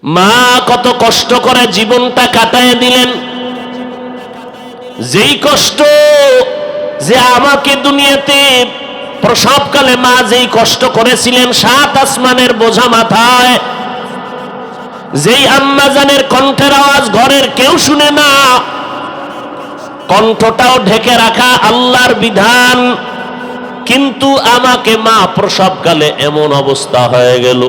মা কত কষ্ট করে জীবনটা কাটায় দিলেন, যেই কষ্ট যে আমাকে দুনিয়াতে প্রসবকালে মা যেই কষ্ট করেছিলেন, 7 আসমানের বোঝা মাথায়, যেই আম্মাজানের কণ্ঠের আওয়াজ ঘরের কেউ শুনে না, কণ্ঠটাও ঢেকে রাখা আল্লাহর বিধান, কিন্তু আমাকে মা প্রসবকালে এমন অবস্থা হয়ে গেল,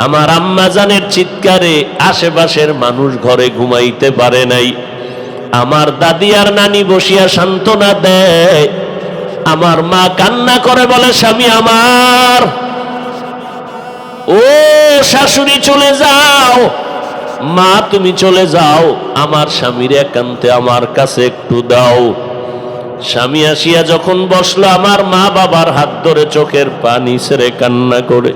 আমার আম্মাজানের চিৎকারে আশেপাশের মানুষ ঘরে ঘুমাইতে পারে নাই। আমার দাদি আর নানি বসিয়া সান্ত্বনা দেয়, আমার মা কান্না করে বলে, স্বামী আমার, ও শাশুড়ি চলে যাও, মা তুমি চলে যাও, আমার স্বামীর একান্তে আমার কাছে একটু দাও। স্বামী আসিয়া যখন বসলো, আমার মা বাবার হাত ধরে চোখের পানি ছেড়ে কান্না করে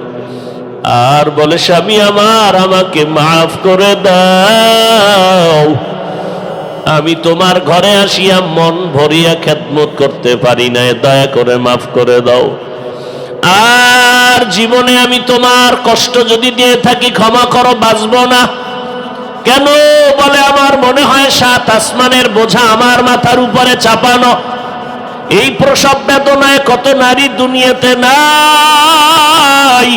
আর বলে, স্বামী আমার, আমাকে মাফ করে দাও, আমি তোমার ঘরে আসিয়া মন ভরিয়া খেদমত করতে পারি না, দয়া করে মাফ করে দাও। আর জীবনে আমি তোমার কষ্ট যদি দিয়ে থাকি ক্ষমা করো, বাঁচবো না। কেন? বলে, আমার মনে হয় 7 আসমানের বোঝা আমার মাথার উপরে চাপানো। এই প্রসব বেদনায় কত নারী দুনিয়াতে নাই,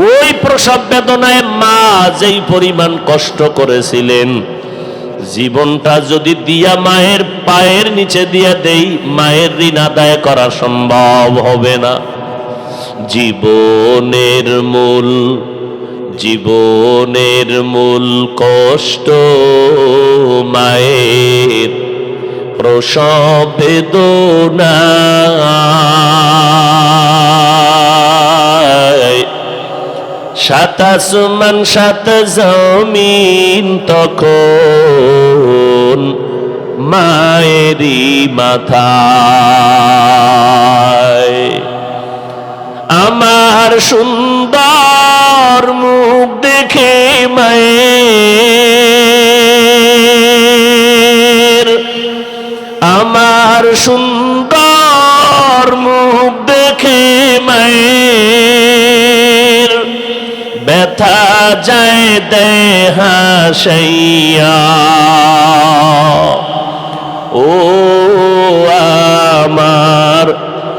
ওই প্রসব বেদনায় মা যেই পরিমাণ কষ্ট করেছিলেন, জীবনটা যদি দিয়া মায়ের পায়ের নিচে দিয়া দেই, মায়ের ঋণ আদায় করা সম্ভব হবে না। জীবনের মূল কষ্ট মায়ের প্রসব বেদনা, 7 আসমান 7 জমিন তখন মায়েরই মাথায়। আমার সুন্দর মুখ দেখে মায়ের, আমার সুন্দর মুখ দেখে মায়ের ব্যথা যায় দেহা হাসাইয়া। ও আমার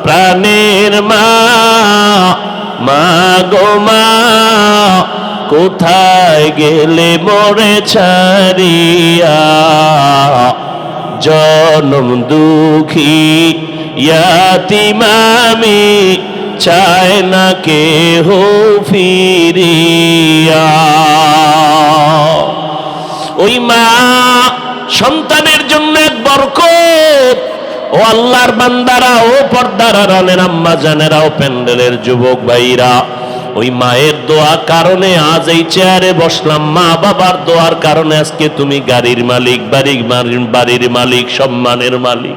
প্রাণের মা, মা গো মা, কোথায় গেলে মোরে ছাড়িয়া, জনম দুঃখী ইয়াতীম আমি, চায় না কেহ ফিরিয়া। ওই মা সন্তানের জন্য এক বরকত। ও আল্লাহর বান্দারা, ও পর্দার আড়ালের আম্মা জানেরা, ও প্যান্ডেলের যুবক ভাইরা, ওই মায়ের দোয়া কারণে আজ এই চেয়ারে বসলাম। মা বাবার দোয়ার কারণে আজকে তুমি গাড়ির মালিক, বাড়ির মালিক, সম্মানের মালিক।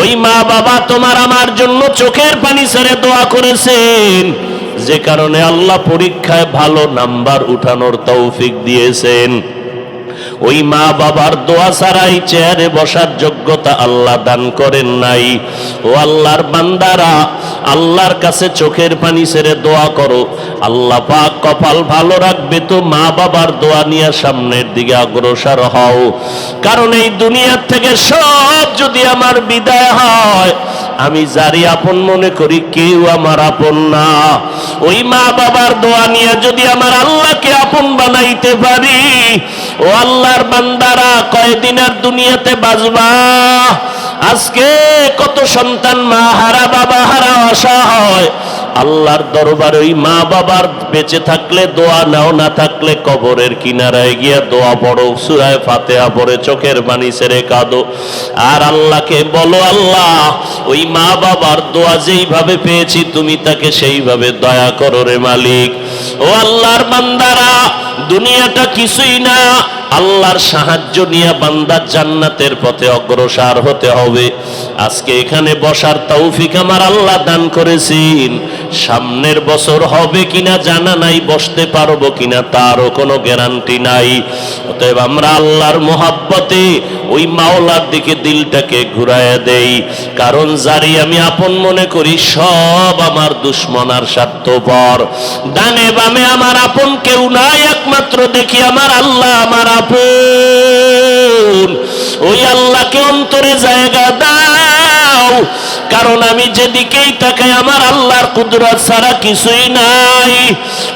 ওই মা বাবা তোমার আমার জন্য চোখের পানি ছেড়ে দোয়া করেছেন, যে কারণে আল্লাহ পরীক্ষায় ভালো নাম্বার উঠানোর তৌফিক দিয়েছেন। ওই মা বাবার দোয়া ছাড়াই চেয়ারে বসার যোগ্যতা আল্লাহ দান করেন নাই। ও আল্লাহর বান্দারা, আল্লাহর কাছে চোখের পানি ছেড়ে দোয়া করো, আল্লাহ পাক কপাল ভালো রাখবে তো মা বাবার দোয়া নিয়ে সামনের দিকে অগ্রসর হও। কারণ এই দুনিয়ার থেকে সব যদি আমার বিদায় হয়, আমি যারই আপন মনে করি কেউ আমার আপন না। ওই মা বাবার দোয়া নিয়ে যদি আমার আল্লাহকে আপন বানাইতে পারি, ও আল্লাহর বান্দারা, কয়দিনের দুনিয়াতে বাঁচবা? আজকে কত সন্তান মা হারা, বাবা হারা, অসহায়। আল্লাহর দরবারে ওই মা বাবার বেঁচে থাকলে দোয়া নাও, না থাকলে কবরের কিনারায় গিয়া দোয়া পড়ো, সূরা ফাতিহা পড়ে চোখের পানি ছেড়ে কাঁদো। আর আল্লাহকে বলো, আল্লাহ ওই মা বাবার দোয়া যেইভাবে পেয়েছি, তুমি তাকে সেইভাবে দয়া করো রে মালিক। ও আল্লাহর বান্দারা, দুনিয়াটা কিছুই না, আল্লাহর সাহায্য নিয়ে বান্দা জান্নাতের পথে অগ্রসর হতে হবে। আজকে এখানে বসার তৌফিক আমার আল্লাহ দান করেছেন, সামনের বছর হবে কিনা জানা নাই, বসতে পারবো কিনা তারও কোনো গ্যারান্টি নাই। অতএব আমরা আল্লাহর মোহাব্বতে ওই মাওলার দিকে দিলটাকে ঘুরাইয়া দেই, কারণ যারই আমি আপন মনে করি সব আমার দুশ্মন আর স্বার্থপর। ডানে বামে আমার আপন কেউ নাই, একমাত্র দেখি আমার আল্লাহ আমার আপন। ওই আল্লাহকে অন্তরে জায়গা দাও, কারণ আমি যেদিকেই তাকাই আমার আল্লাহর কুদরত ছাড়া কিছুই নাই।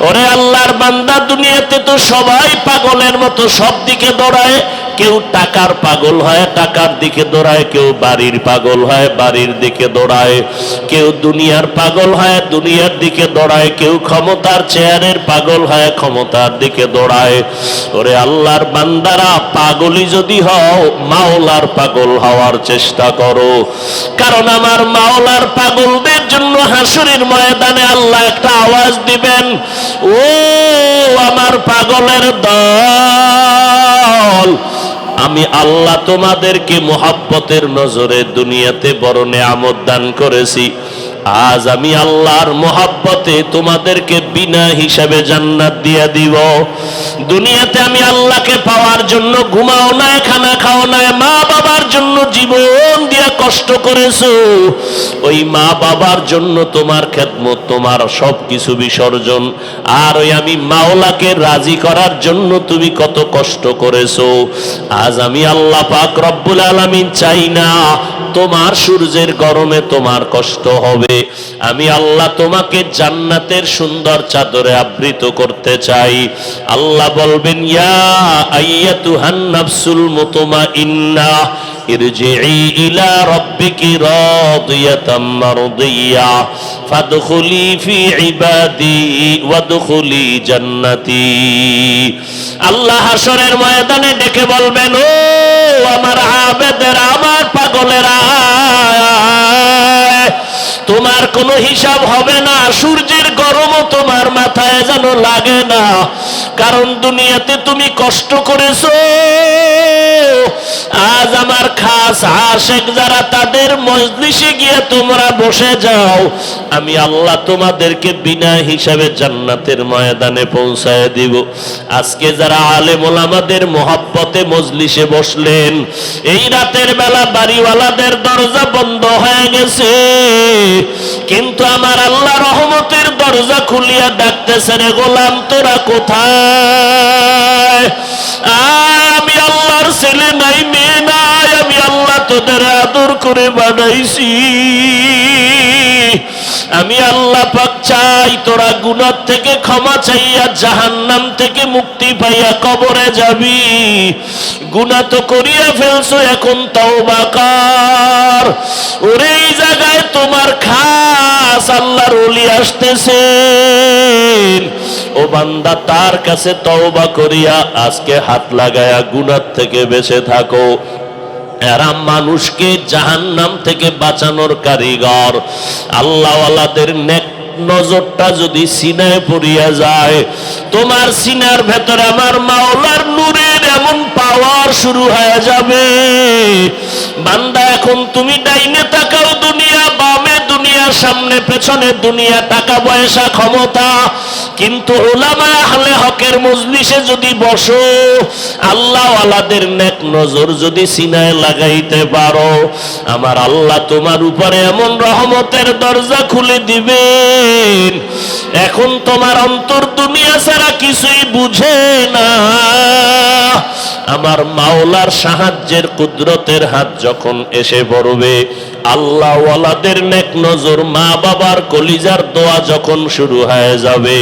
ওরে আল্লাহর বান্দা, দুনিয়াতে তো সবাই পাগলের মতো সব দিকে দৌড়ায়। কেউ টাকার পাগল হয়, টাকার দিকে দৌড়ায়, কেউ বাড়ির পাগল হয়, বাড়ির দিকে দৌড়ায়, কেউ দুনিয়ার পাগল হয়, দুনিয়ার দিকে দৌড়ায়, কেউ ক্ষমতার চেয়ারের পাগল হয়, ক্ষমতার দিকে দৌড়ায়। ওরে আল্লাহর বান্দারা, পাগলই যদি হও মাওলার পাগল হওয়ার চেষ্টা করো, কারণ আমার মাওলার পাগলদের জন্য হাসরের ময়দানে আল্লাহ একটা আওয়াজ দিবেন, ও আমার পাগলের দল, আমি আল্লাহ তোমাদেরকে মোহাব্বতের নজরে দুনিয়াতে বড় নেয়ামত দান করেছি। আজ আমি আল্লাহর মোহাব্বতে তোমাদেরকে বিনা হিসাবে জান্নাত দিয়ে দিব। দুনিয়াতে আমি আল্লাহকে পাওয়ার জন্য ঘুমাও না, খানা খাও না, মা বাবার জন্য জীবন দিয়া কষ্ট করেছো। ওই মা বাবার জন্য তোমার খেদমত, তোমার সবকিছু বিসর্জন। আর ওই আমি মাওলাকে রাজি করার জন্য তুমি কত কষ্ট করেছো। আজ আমি আল্লাহ পাক রব্বুল আলামিন চাই না তোমার সূর্যের গরমে তোমার কষ্ট হবে। আমি আল্লাহ তোমাকে জান্নাতের সুন্দর চাদরে আবৃত করতে চাই। আল্লাহ বলবেন, ইয়া আইয়াতুহান নাফসুল মুতমাইন্নাহ ইরজিই ইলা রাব্বিকি রাদিয়াতাম মারদিয়া ফাদখুলি ফি ইবাদি ওয়াদখুলি জান্নাতি। আল্লাহ হাসরের ময়দানে ডেকে বলবেন, ও আমার আবেদেরা, আমার পাগলেরা, তোমার কোনো হিসাব হবে না, সূর্যের গরমও তোমার মাথায় যেন লাগে না, কারণ দুনিয়াতে তুমি কষ্ট করেছো। আজ আমার খাস আশেক যারা, তাদের মজলিসে গিয়ে তোমরা বসে যাও, আমি আল্লাহ তোমাদেরকে বিনা হিসাবে জান্নাতের ময়দানে পৌঁছায় দিব। আজকে যারা আলেম ওলামাদের মোহাব্বতে মজলিসে বসলেন, এই রাতের বেলা বাড়িওয়ালাদের দরজা বন্ধ হয়ে গেছে, কিন্তু আমার আল্লাহ রহমতের দরজা খুলিয়া ডাকতেছে, রে গোলাম তোরা কোথায়? আমি আল্লাহর ছেলে নাই, মেয়ে নাই, আমি আল্লাহ তোদের আদর করে বানাইছি। আমি আল্লাহ পাক চাই তোরা গুনাহ থেকে ক্ষমা চাইয়া জাহান্নাম থেকে মুক্তি পাইয়া কবরে যাবি। গুনাহ তো করিয়া ফেলছো, এখন তওবা কর। ওরে এই জায়গায় তোমার খাস আল্লাহর ওলি আসতেছেন। ও বান্দা, তার কাছে তওবা করিয়া আজকে হাত লাগায়া গুনাহ থেকে বেঁচে থাকো। এরা মানুষকে জাহান্নাম থেকে বাঁচানোর কারিগর। আল্লাহওয়ালাদের নেক নজরটা যদি সিনায় পড়িয়া যায়, তোমার সিনার ভেতরে আমার মাওলার নূরের এমন পাওয়ার শুরু হয়ে যাবে। বান্দা, এখন তুমি ডাইনে তাকাও দুনিয়া, বামে দুনিয়া, সামনে পেছনে দুনিয়া, টাকা পয়সা ক্ষমতা, কিন্তু উলামা আহলে হকের মজলিসে যদি বসো, আল্লাহওয়ালাদের নেক নজর যদি সিনায় লাগাইতে পারো, আমার আল্লাহ তোমার উপরে এমন রহমতের দরজা খুলে দিবেন। এখন তোমার অন্তর দুনিয়া ছাড়া কিছুই বুঝে না। আমার মাওলার সাহায্যের কুদরতের হাত যখন এসে পড়বে, আল্লাহওয়ালাদের নেক নজর, মা বাবার কলিজার দোয়া যখন শুরু হয়ে যাবে,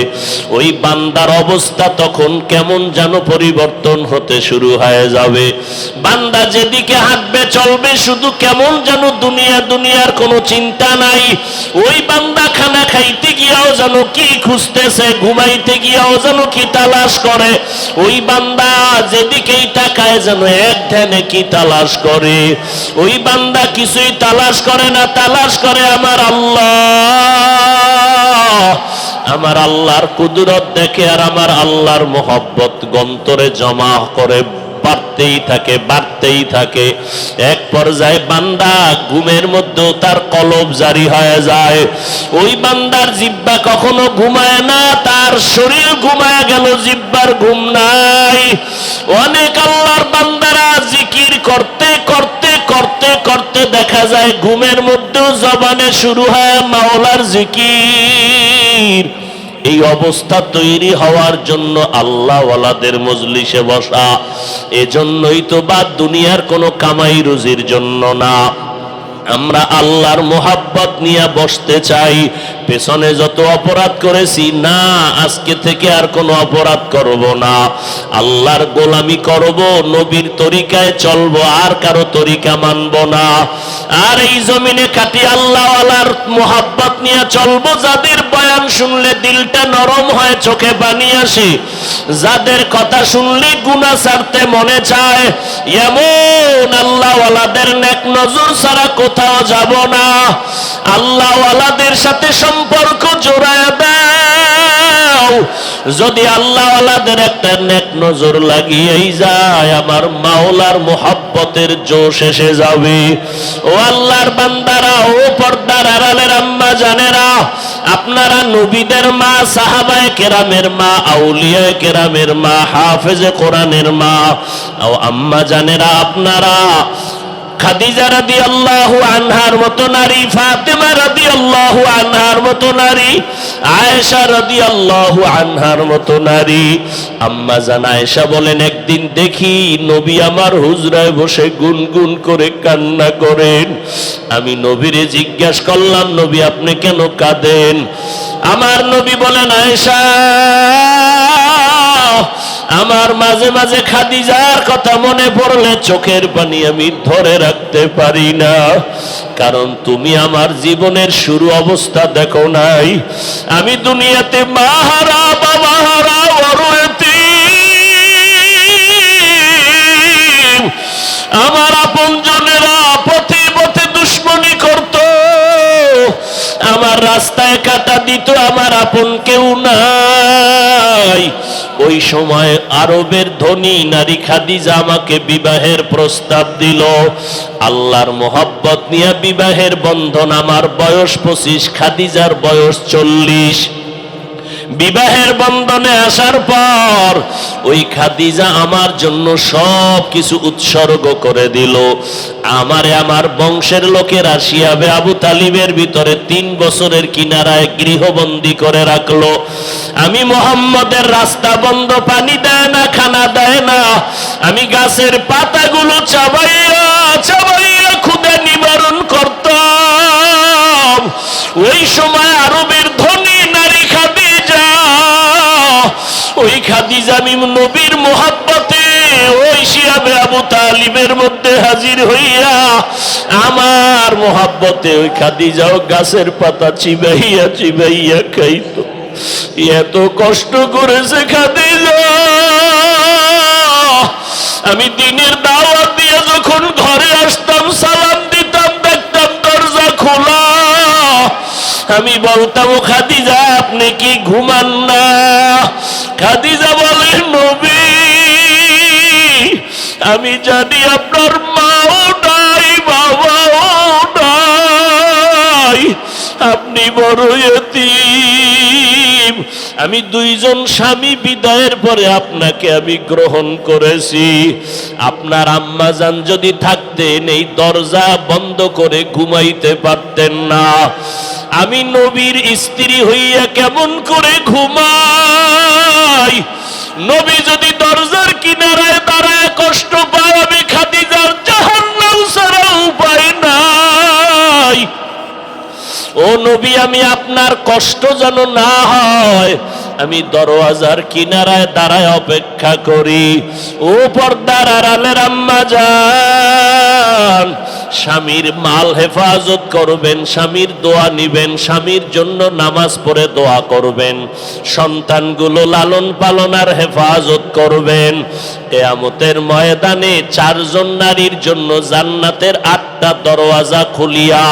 ওই বান্দার অবস্থা তখন কেমন যেন পরিবর্তন হতে শুরু হয়ে যাবে। বান্দা যেদিকে হাঁটবে চলবে, শুধু কেমন যেন দুনিয়া, দুনিয়ার কোনো চিন্তা নাই। ওই বান্দা খানা খাইতে গিয়াও যেন কি খুঁজতেছে, ঘুমাইতে গিয়াও যেন কি তালাশ করে। ওই বান্দা যেদিকেই তাকায় যেন এক ধ্যানে কি তালাশ করে। ওই বান্দা কিছুই তালাশ করে না, তালাশ করে আমার আল্লাহ। আমার আল্লাহর কুদরত দেখে আর আমার আল্লাহর মোহব্বত গন্তরে জমা করে বাড়তেই থাকে, বাড়তেই থাকে। এক পর্যায়ে বান্দা ঘুমের মধ্যেও তার কলব জারি হয়ে যায়। ওই বান্দার জিহ্বা কখনো ঘুমায় না, তার শরীর ঘুমায় গেল, জিহ্বার ঘুম নাই। অনেক আল্লাহর বান্দারা জিকির করতে করতে করতে করতে দেখা যায় ঘুমের মধ্যেও জবানে শুরু হয় মাওলার জিকির। এই অবস্থা তৈরি হওয়ার জন্য আল্লাহ ওয়ালাদের মজলিসে বসা। এজন্যই তো বা দুনিয়ার কোনো কামাই রুজির জন্য না, আমরা আল্লাহর মোহাব্বত নিয়ে বসতে চাই। পেছনে যত অপরাধ করেছি, না আজকে থেকে আর কোনো অপরাধ করব না, আল্লাহর গোলামি করব, নবীর তরিকায় চলবো, আর কারো তরিকা মানব না। আর এই জমিনে খাঁটি আল্লাহওয়ালার মোহাব্বত নিয়ে চলবো। যাদের বয়ান শুনলে দিলটা নরম হয়, চোখে পানি আসে, যাদের কথা শুনলে গুনাহ ছাড়তে মনে চায়, এমন আল্লাহওয়ালাদের নেক নজর ছাড়া কোথাও যাব না। আল্লাহওয়ালাদের সাথে সম্পর্ক জোড়ায় দাও। যদি আল্লাহওয়ালাদের একটা নেক নজর লাগিয়েই যায়, আমার মাওলার মোহাব্বতের জোশ এসে যাবে। ও আল্লাহর বান্দারা, ও পর্দার আড়ালের আম্মা জানেরা, আপনারা নবীদের মা, সাহাবায়ে কেরামের মা, আউলিয়ায়ে কেরামের মা, হাফেজে কোরআনের মা ও আম্মা জানেরা, আপনারা খাদিজা রাদিয়াল্লাহু আনহার মতো নারী, ফাতেমা রাদিয়াল্লাহু আনহার মতো নারী, আয়েশা রাদিয়াল্লাহু আনহার মতো নারী। আম্মা জান আয়েশা বলেন, একদিন দেখি নবী আমার হুজরায় বসে গুনগুন করে কান্না করেন। আমি নবীরে জিজ্ঞাসা করলাম, নবী আপনি কেন কাঁদেন? আমার নবী বলেন, আয়েশা, আমার মাঝে মাঝে খাদিজার কথা মনে পড়লে চোখের পানি আমি ধরে রাখতে পারি না, কারণ তুমি আমার জীবনের শুরু অবস্থা দেখো নাই। আমি দুনিয়াতে মা হারা, বাবা হারা, বড় এতিম। আমার আপনজনেরা পথে পথে দুশ্মনী করত, আমার রাস্তায় কাটা দিত, আমার আপন কেউ নাই। ওই সময় আরবের ধনী নারী খাদিজা আমাকে বিবাহের প্রস্তাব দিল। আল্লাহর মোহাব্বত নিয়ে বিবাহের বন্ধন। আমার বয়স 25, খাদিজার বয়স 40। বিবাহের বন্ধনে আসার পর ওই খাদিজা আমার জন্য সব কিছু উৎসর্গ করে দিল। আমারে আমার বংশের লোকের আসিয়াবে আবু তালিবের ভিতরে 3 বছরের কিনারায় গৃহবন্দী করে রাখলো। আমি মোহাম্মদের রাস্তা বন্ধ, পানি দেয় না, খানা দেয় না। আমি গাছের পাতাগুলো চাবাইয়া চাবাইয়া ক্ষুধা নিবারণ করতাম। ওই সময় আরবের ধনী নারী খাদিজা, ওই খাদিজা আমি নবীর মোহাব্বতে ওই শিয়াবে আবু তালিবের মধ্যে হাজির হইয়া আমার মোহাব্বতে ওই খাদিজাও গাছের পাতা চিবাইয়া চিবাইয়া খাইতো। এত কষ্ট করেছে খাদিজা। আমি দিনের দাওয়াত দিয়ে যখন ঘরে আসতাম, সালাম দিতাম, দেখতাম দরজা খোলা। আমি বলতাম, ও খাদিজা আপনি কি ঘুমান না? খাদিজা বলে, নবী আমি জানি আপনার মাও নাই, বাবাও নাই, আপনি বড় এতিম। আমি 2 জন স্বামী বিদায়ের পরে আপনাকে আমি গ্রহণ করেছি। আপনার আম্মাজান যদি থাকতেন এই দরজা বন্ধ করে ঘুমাইতে পারতেন না। আমি নবীর স্ত্রী হইয়া কেমন করে ঘুমাই? নবী যদি দরজার কিনারায় দাঁড়ায় কষ্ট পায়, আমি খাদিজার জাহান্নাম ছাড়া উপায় নাই। ও নবী, আমি আপনার কষ্ট যেন না হয়, আমি দরওয়াজার কিনারায় দাঁড়ায় অপেক্ষা করি। ও পর্দার আড়ালের আম্মা জান, স্বামীর মাল হেফাজত করবেন, স্বামীর দোয়া নিবেন, স্বামীর জন্য নামাজ পড়ে দোয়া করবেন, সন্তানগুলো লালন পালন আর হেফাজত করবেন। কিয়ামতের ময়দানে 4 জন নারীর জন্য জান্নাতের 8টা দরওয়াজা খুলিয়া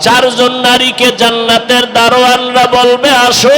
4 জন নারীকে জান্নাতের দারোয়ানরা বলবে, আসো